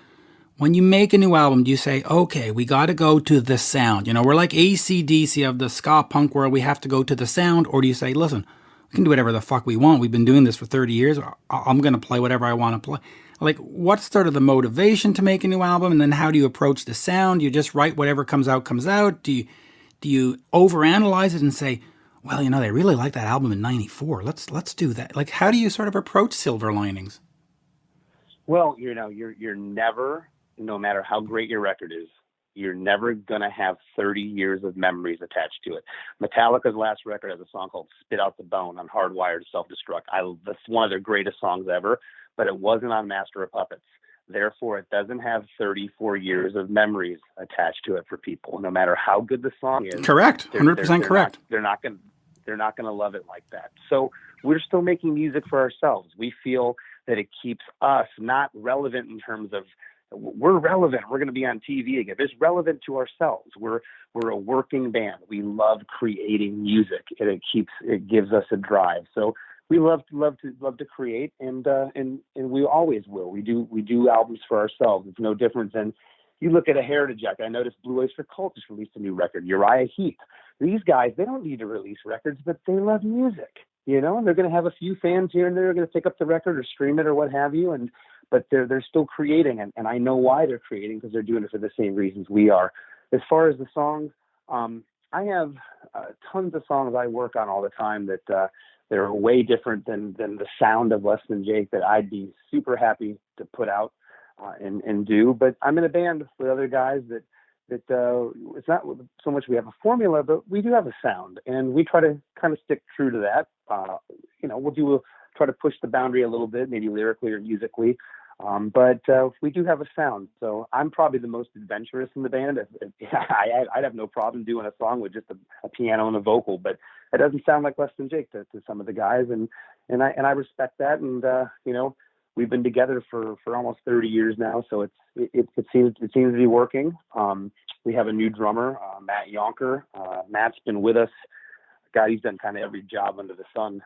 when you make a new album. Do you say, okay, we got to go to the sound? We're like AC/DC of the ska punk world. We have to go to the sound. Or do you say, listen, we can do whatever the fuck we want. We've been doing this for 30 years. I'm going to play whatever I want to play. Like, what's sort of the motivation to make a new album, and then how do you approach the sound? You just write whatever comes out. Do you overanalyze it and say, well, they really like that album in '94. Let's do that. Like, how do you sort of approach Silver Linings? Well, you're never, no matter how great your record is, you're never going to have 30 years of memories attached to it. Metallica's last record has a song called Spit Out the Bone on Hardwired Self-Destruct. That's one of their greatest songs ever, but it wasn't on Master of Puppets. Therefore, it doesn't have 34 years of memories attached to it for people, no matter how good the song is. Correct. 100% correct. They're not going to love it like that. So we're still making music for ourselves. We feel that it keeps us not relevant in terms of, we're relevant. We're going to be on TV again. It's relevant to ourselves. We're a working band. We love creating music, and it gives us a drive. So we love to create, and we always will. We do albums for ourselves. It's no different than you look at a Heritage Act. I noticed Blue Oyster Cult just released a new record. Uriah Heep. These guys, they don't need to release records, but they love music. And they're going to have a few fans here and there. They're going to pick up the record or stream it or what have you, but they're still creating, and I know why they're creating, because they're doing it for the same reasons we are. As far as the songs, I have tons of songs I work on all the time that they're way different than the sound of Less Than Jake that I'd be super happy to put out and do. But I'm in a band with other guys that it's not so much we have a formula, but we do have a sound, and we try to kind of stick true to that. We'll try to push the boundary a little bit, maybe lyrically or musically. But we do have a sound. So I'm probably the most adventurous in the band. I'd have no problem doing a song with just a piano and a vocal, but it doesn't sound like Less Than Jake to some of the guys. And I respect that. And, we've been together for almost 30 years now. So it seems to be working. We have a new drummer, Matt Yonker. Matt's been with us. God, he's done kind of every job under the sun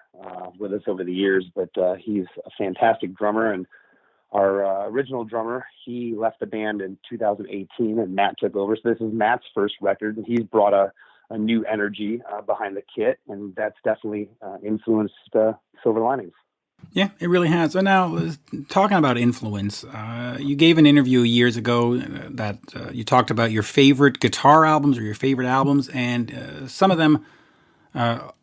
with us over the years, but he's a fantastic drummer. And our original drummer, he left the band in 2018, and Matt took over. So this is Matt's first record, and he's brought a new energy behind the kit, and that's definitely influenced Silver Linings. Yeah, it really has. So now, talking about influence, you gave an interview years ago that you talked about your favorite guitar albums or your favorite albums, and some of them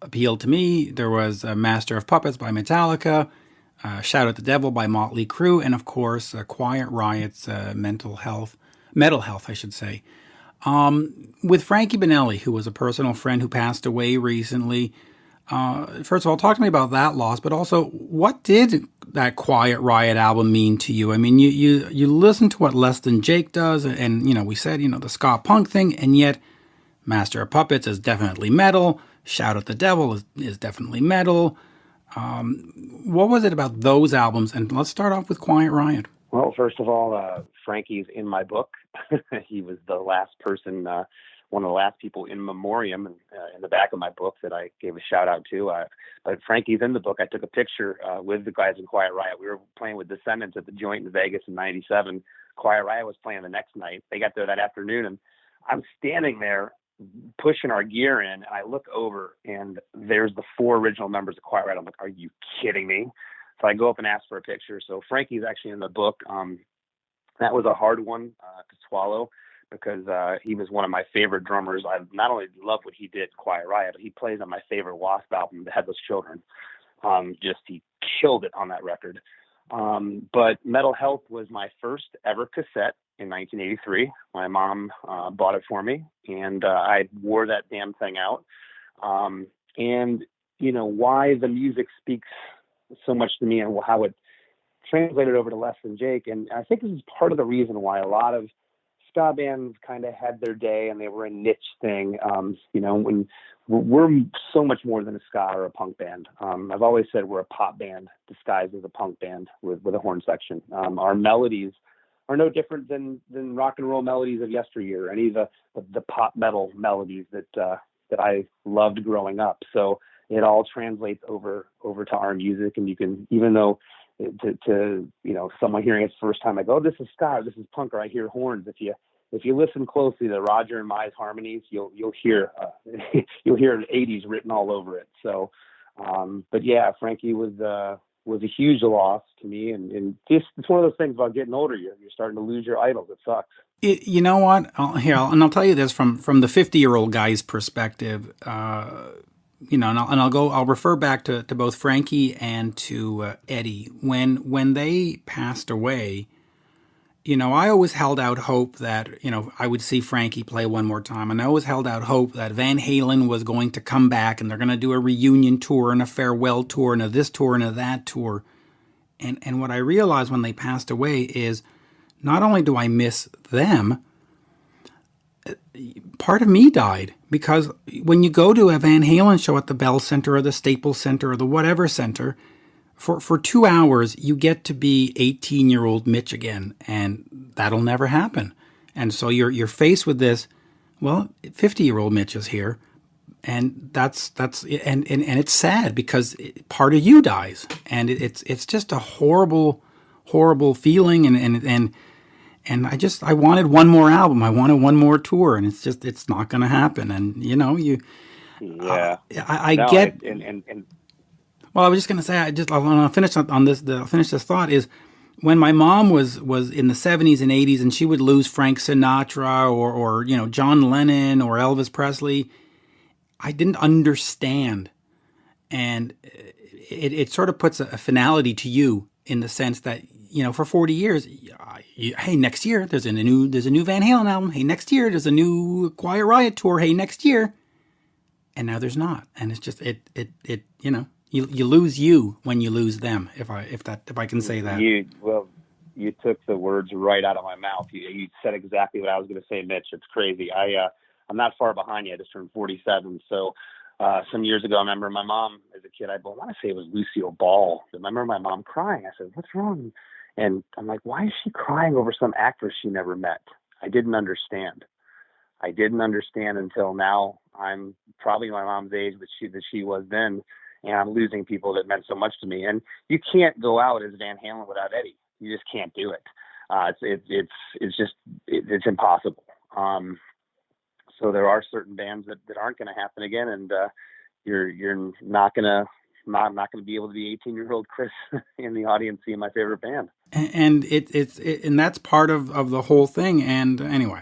appealed to me. There was Master of Puppets by Metallica, Shout at the Devil by Motley Crue, and of course, Quiet Riot's Mental Health, I should say. With Frankie Banali, who was a personal friend who passed away recently, first of all, talk to me about that loss, but also, what did that Quiet Riot album mean to you? I mean, you listen to what Less Than Jake does, and, we said, the ska punk thing, and yet Master of Puppets is definitely metal, Shout at the Devil is definitely metal. What was it about those albums? And let's start off with Quiet Riot. Well, first of all, Frankie's in my book. He was the last person, one of the last people in memoriam in the back of my book that I gave a shout out to. But Frankie's in the book. I took a picture with the guys in Quiet Riot. We were playing with Descendants at the Joint in Vegas in '97. Quiet Riot was playing the next night. They got there that afternoon, and I'm standing there pushing our gear in, and I look over, and there's the 4 original members of Quiet Riot. I'm like, are you kidding me? So I go up and ask for a picture. So Frankie's actually in the book. That was a hard one to swallow because he was one of my favorite drummers. I not only love what he did in Quiet Riot, but he plays on my favorite Wasp album, The Headless Children. He killed it on that record. But Metal Health was my first ever cassette in 1983. My mom bought it for me, and I wore that damn thing out. And, why the music speaks so much to me and how it translated over to Less Than Jake. And I think this is part of the reason why a lot of ska bands kind of had their day and they were a niche thing. When we're so much more than a ska or a punk band. I've always said we're a pop band disguised as a punk band with a horn section. Our melodies are no different than rock and roll melodies of yesteryear, any of the pop metal melodies that I loved growing up. So it all translates over to our music, and you can, even though to someone hearing it the first time, I go, oh, this is ska, this is punk, or I hear horns. If you listen closely to Roger and Mize harmonies, you'll hear you'll hear the '80s written all over it. So, but yeah, Frankie was a huge loss to me, and it's one of those things about getting older. You're starting to lose your idols. It sucks. You know what? I'll tell you this from the 50-year-old guy's perspective. I'll refer back to both Frankie and to Eddie. When they passed away, I always held out hope that, I would see Frankie play one more time. And I always held out hope that Van Halen was going to come back and they're going to do a reunion tour and a farewell tour and a this tour and a that tour. And what I realized when they passed away is not only do I miss them, part of me died, because when you go to a Van Halen show at the Bell Center or the Staples Center or the whatever center, for 2 hours, you get to be 18-year-old Mitch again, and that'll never happen. And so you're faced with this, 50-year-old Mitch is here, and that's it's sad because part of you dies, and it's just a horrible feeling, and I wanted one more album. I wanted one more tour, and it's not going to happen. And Yeah. Well, I was just going to say, I want to finish on this. Finish this thought is, when my mom was in the 70s and 80s, and she would lose Frank Sinatra or John Lennon or Elvis Presley, I didn't understand, and it sort of puts a finality to you in the sense that, for 40 years, hey, next year there's a new Van Halen album. Hey, next year there's a new Quiet Riot tour. Hey, next year, and now there's not, and it's just you lose you when you lose them. If I can say that. You took the words right out of my mouth. You said exactly what I was going to say, Mitch. It's crazy. I'm not far behind you. I just turned 47, so. Some years ago, I remember my mom as a kid, I want to say it was Lucille Ball. I remember my mom crying. I said, what's wrong? And I'm like, why is she crying over some actress she never met? I didn't understand until now. I'm probably my mom's age that she was then, and I'm losing people that meant so much to me. And you can't go out as Van Halen without Eddie. You just can't do it. It's impossible. So there are certain bands that aren't going to happen again, and you're not going to be able to be 18-year-old Chris in the audience seeing my favorite band. And and that's part of the whole thing. And anyway,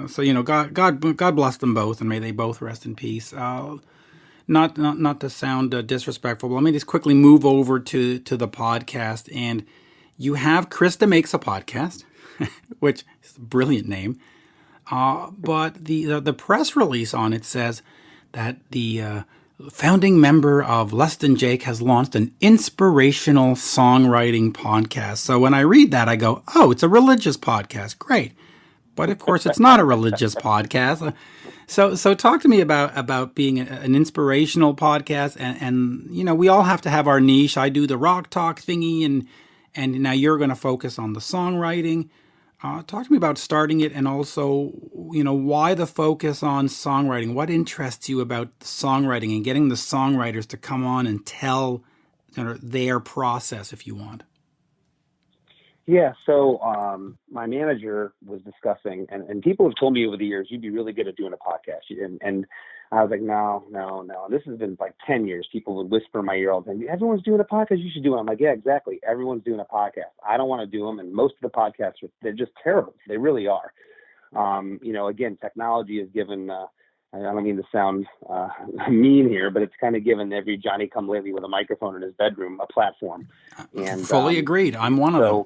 so God bless them both, and may they both rest in peace. Not to sound disrespectful, but let me just quickly move over to the podcast. And you have Chris DeMakes A Podcast, which is a brilliant name. But the press release on it says that the founding member of Less Than Jake has launched an inspirational songwriting podcast. So when I read that, I go, oh, it's a religious podcast. Great. But of course, it's not a religious podcast. So talk to me about being an inspirational podcast. And we all have to have our niche. I do the rock talk thingy, and now you're going to focus on the songwriting. Talk to me about starting it, and also, why the focus on songwriting. What interests you about songwriting and getting the songwriters to come on and tell their process, if you want? Yeah, so my manager was discussing, and people have told me over the years, you'd be really good at doing a podcast. And I was like, no. This has been like 10 years. People would whisper in my ear all the time, everyone's doing a podcast, you should do it. I'm like, yeah, exactly. Everyone's doing a podcast. I don't want to do them. And most of the podcasts, they're just terrible. They really are. Again, technology has given, I don't mean to sound mean here, but it's kind of given every Johnny-come-lately with a microphone in his bedroom a platform. And fully agreed. I'm one of them.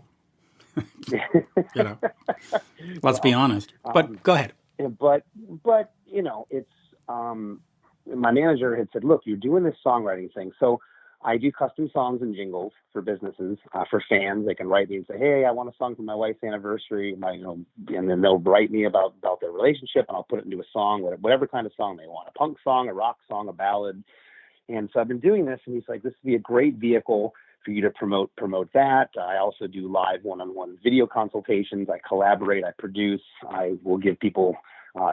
Let's be honest. But go ahead. But it's my manager had said, look, you're doing this songwriting thing. So I do custom songs and jingles for businesses, for fans. They can write me and say, hey, I want a song for my wife's anniversary. And then they'll write me about their relationship, and I'll put it into a song, whatever kind of song they want, a punk song, a rock song, a ballad. And so I've been doing this, and he's like, this would be a great vehicle for you to promote that. I also do live one-on-one video consultations. I collaborate, I produce, I will give people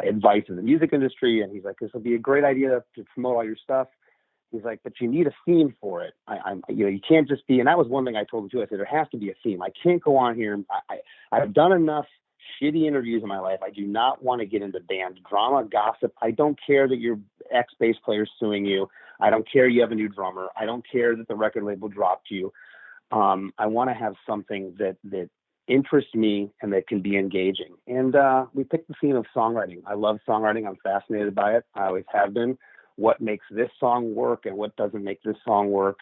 advice in the music industry. And he's like, this will be a great idea to promote all your stuff. He's like, but you need a theme for it. You can't just be, and that was one thing I told him too. I said, there has to be a theme. I can't go on here. I've done enough shitty interviews in my life. I do not want to get into band drama, gossip. I don't care that your ex-bass player is suing you. I don't care you have a new drummer. I don't care that the record label dropped you. I want to have something that interests me and that can be engaging. And we picked the theme of songwriting. I love songwriting. I'm fascinated by it. I always have been. What makes this song work and what doesn't make this song work.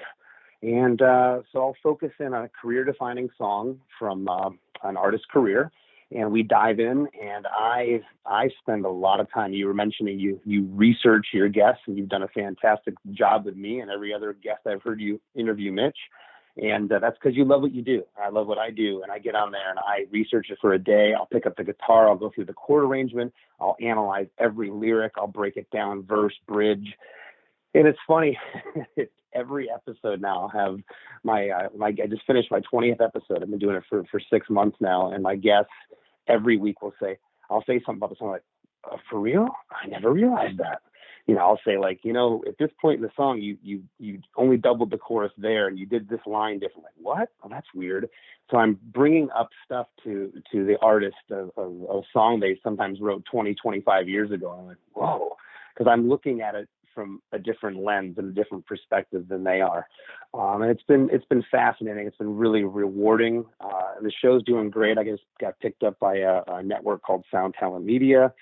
And so I'll focus in on a career-defining song from an artist's career. And we dive in, and I spend a lot of time. You were mentioning you research your guests, and you've done a fantastic job with me and every other guest I've heard you interview, Mitch. And that's because you love what you do. I love what I do, and I get on there and I research it for a day. I'll pick up the guitar. I'll go through the chord arrangement. I'll analyze every lyric. I'll break it down, verse, bridge. And it's funny. Every episode now I'll have I just finished my 20th episode. I've been doing it for 6 months now, and my guests every week I'll say something about the song like, for real? I never realized that. I'll say like, at this point in the song, you only doubled the chorus there and you did this line different. Like, what? Oh, that's weird. So I'm bringing up stuff to the artist of a song they sometimes wrote 20, 25 years ago. I'm like, whoa, because I'm looking at it from a different lens and a different perspective than they are. And it's been fascinating. It's been really rewarding. The show's doing great. I just got picked up by a network called Sound Talent Media.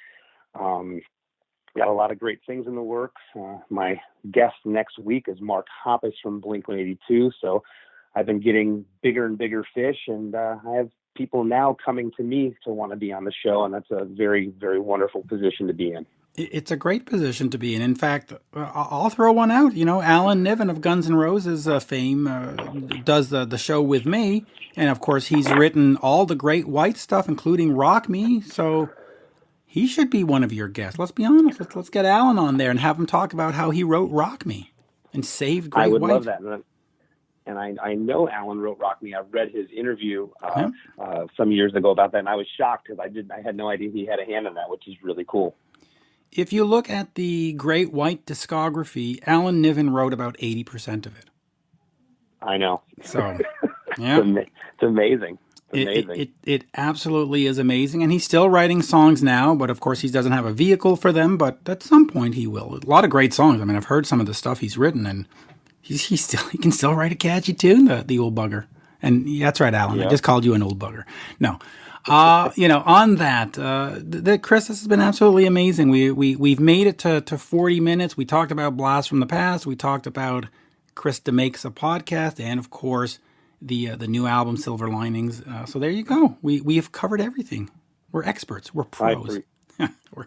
Got a lot of great things in the works. My guest next week is Mark Hoppus from Blink-182. So I've been getting bigger and bigger fish, and I have people now coming to me to want to be on the show. And that's a very, very wonderful position to be in. It's a great position to be in. In fact, I'll throw one out. Alan Niven of Guns N' Roses fame does the show with me. And, of course, he's written all the great White stuff, including Rock Me. So he should be one of your guests. Let's be honest. Let's get Alan on there and have him talk about how he wrote Rock Me and saved Great White. I would love that. And I know Alan wrote Rock Me. I've read his interview some years ago about that, and I was shocked because I had no idea he had a hand in that, which is really cool. If you look at the Great White discography, Alan Niven wrote about 80% of it. I know. So, yeah. It's amazing. It absolutely is amazing. And he's still writing songs now, but of course he doesn't have a vehicle for them, but at some point he will. A lot of great songs. I mean, I've heard some of the stuff he's written, and he can still write a catchy tune, the old bugger. And that's right, Alan. Yeah. I just called you an old bugger. No. On that, Chris, this has been absolutely amazing. We've made it to 40 minutes. We talked about Blast from the Past. We talked about Chris DeMakes A Podcast, and of course the new album Silver Linings. So there you go. We have covered everything. We're experts. We're pros.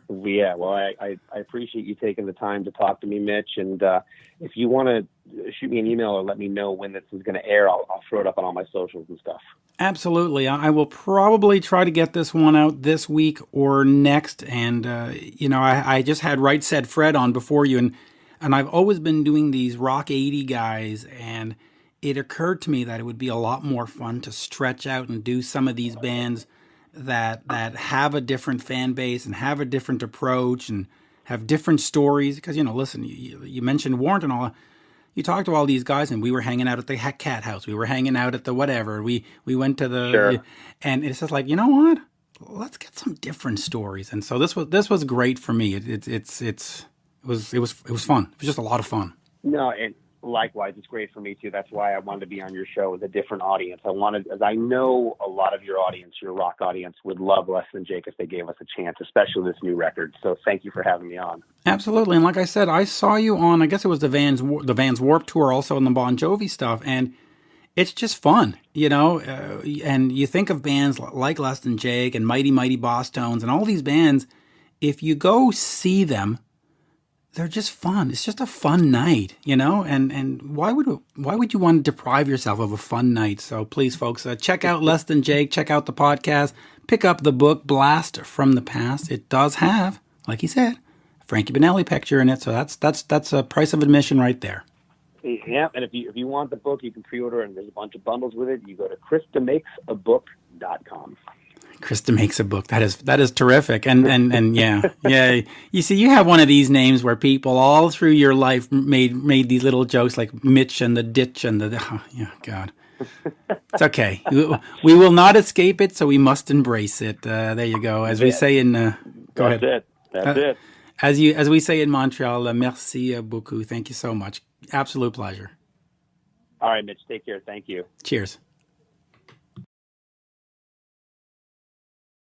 Yeah. Well, I appreciate you taking the time to talk to me, Mitch. And if you want to shoot me an email or let me know when this is going to air, I'll throw it up on all my socials and stuff. Absolutely. I will probably try to get this one out this week or next. And, I just had Right Said Fred on before you. And I've always been doing these Rock 80 guys. And it occurred to me that it would be a lot more fun to stretch out and do some of these bands that have a different fan base and have a different approach and have different stories. Because, listen, you mentioned Warrant and all. You talked to all these guys, and we were hanging out at the Cat House. We were hanging out at the whatever. We went to the Sure. and it's just like, you know what? Let's get some different stories. And so this was great for me. It was fun. It was just a lot of fun. No, and likewise, it's great for me too. That's why I wanted to be on your show with a different audience. As I know a lot of your audience, your rock audience, would love Less Than Jake if they gave us a chance, especially this new record. So thank you for having me on. Absolutely. And like I said, I saw you on, I guess it was the Vans Warped Tour, also in the Bon Jovi stuff, and it's just fun, and you think of bands like Less Than Jake and Mighty Mighty Boss Tones and all these bands, if you go see them, they're just fun. It's just a fun night, and why would you want to deprive yourself of a fun night? So please, folks, check out Less Than Jake, check out the podcast, pick up the book Blast from the Past. It does have, like he said, a Frankie Banali picture in it. So that's a price of admission right there. Yeah, and if you want the book, you can pre-order, and there's a bunch of bundles with it. You go to ChrisDeMakesABook.com. Chris DeMakes A Book. That is terrific. And yeah. You see, you have one of these names where people all through your life made these little jokes like Mitch and the Ditch and God. It's okay. We will not escape it, so we must embrace it. There you go. As we say in go ahead. That's it. As we say in Montreal, merci beaucoup. Thank you so much. Absolute pleasure. All right, Mitch. Take care. Thank you. Cheers.